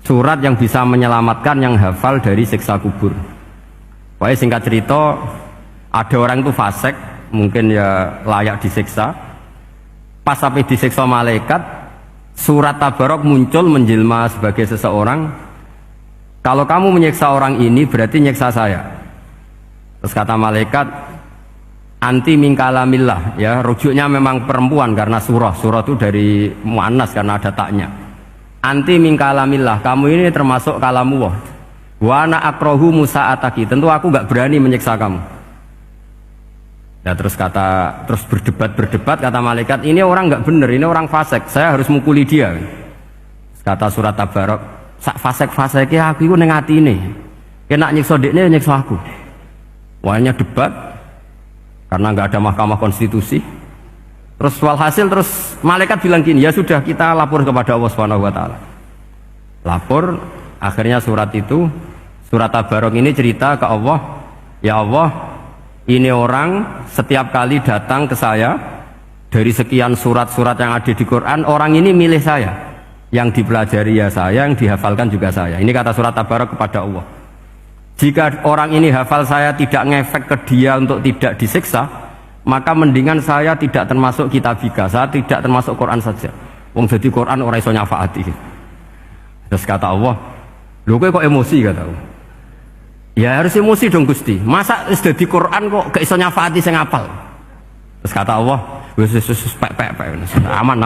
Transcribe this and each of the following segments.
surat yang bisa menyelamatkan yang hafal dari siksa kubur. Pokoknya singkat cerita, ada orang itu fasik, mungkin ya layak disiksa. Pas sampai disiksa malaikat, surat Tabarok muncul menjelma sebagai seseorang. Kalau kamu menyiksa orang ini berarti nyiksa saya. Terus kata malaikat, anti mingkalamillah, ya rujuknya memang perempuan karena surah itu dari muannas karena ada taknya. Anti mingkalamillah, kamu ini termasuk kalamullah. Wa ana akrohu musa'ataki, tentu aku nggak berani menyiksa kamu. Ya terus berdebat kata malaikat, ini orang nggak benar, ini orang fasik, saya harus mukuli dia. Kata surat Tabarok, sak fasik-fasiknya aku itu ning atine. Kena nyiksa dekne nyiksa aku. Wahnya debat karena nggak ada mahkamah konstitusi. Terus walhasil terus malaikat bilang gini, ya sudah kita lapor kepada Allah Subhanahu wa taala. Lapor, akhirnya surat Tabarok ini cerita ke Allah, ya Allah, ini orang setiap kali datang ke saya dari sekian surat-surat yang ada di Quran, orang ini milih saya, yang dipelajari ya saya, yang dihafalkan juga saya. Ini kata surat Tabarok kepada Allah. Jika orang ini hafal saya tidak ngefek ke dia untuk tidak disiksa, maka mendingan saya tidak termasuk kitabika, saya tidak termasuk Quran saja. Wong jadi Quran orang iso nyafaati. Terus kata Allah, lho kowe kok emosi, kata Allah. Ya harus emosi dong Gusti. Masa wis dadi Quran kok gak iso nyafaati sing apal. Terus kata Allah, wis aman.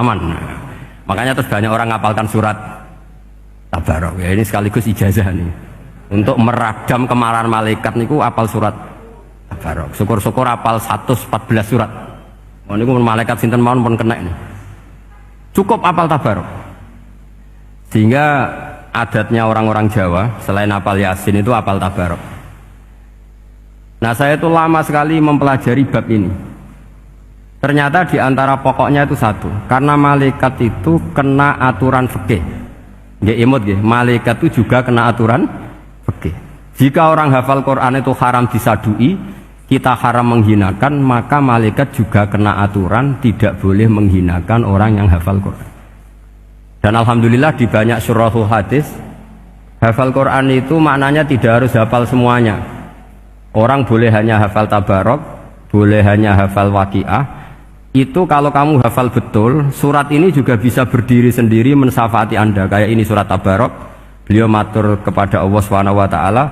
Makanya terus banyak orang ngapalkan surat Tabarok. Ya ini sekaligus ijazah nih. Untuk meradam kemarahan malaikat niku apal surat Tabarok. Syukur-syukur apal 114 surat. Oh niku malaikat sinten mawon pun kena nih. Cukup apal Tabarok. Sehingga adatnya orang-orang Jawa selain apal Yasin itu apal Tabarok. Nah saya itu lama sekali mempelajari bab ini. Ternyata di antara pokoknya itu satu, karena malaikat itu kena aturan fikih. Nggih imut nggih, malaikat itu juga kena aturan fikih. Jika orang hafal Quran itu haram disadui, kita haram menghinakan, maka malaikat juga kena aturan tidak boleh menghinakan orang yang hafal Quran. Dan alhamdulillah di banyak syurahul hadis, hafal Quran itu maknanya tidak harus hafal semuanya. Orang boleh hanya hafal Tabarok, boleh hanya hafal Waqiah. Itu kalau kamu hafal betul, surat ini juga bisa berdiri sendiri mensyafaati Anda. Kayak ini surat Tabarok, beliau matur kepada Allah Subhanahu wa taala.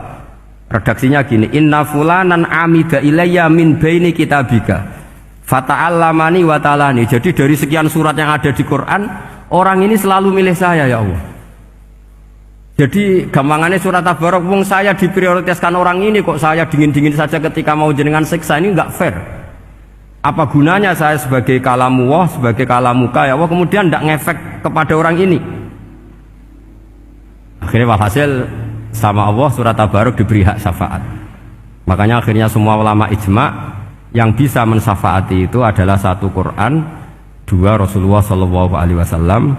Redaksinya gini, inna fulanan amida ilayya min baini kitabika fata'allamani wa ta'alani. Jadi dari sekian surat yang ada di Quran, orang ini selalu milih saya ya Allah. Jadi gampangannya surat Tabarok, wong saya diprioritaskan orang ini kok saya dingin-dingin saja ketika mau jenengan siksa, ini enggak fair. Apa gunanya saya sebagai kalamullah, sebagai kalamuka ya Allah, kemudian tidak ngefek kepada orang ini. Akhirnya walhasil sama Allah surat Tabarok diberi hak syafaat. Makanya akhirnya semua ulama ijma yang bisa mensyafaati itu adalah satu Quran, dua Rasulullah SAW,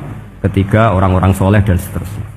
ketiga orang-orang soleh dan seterusnya.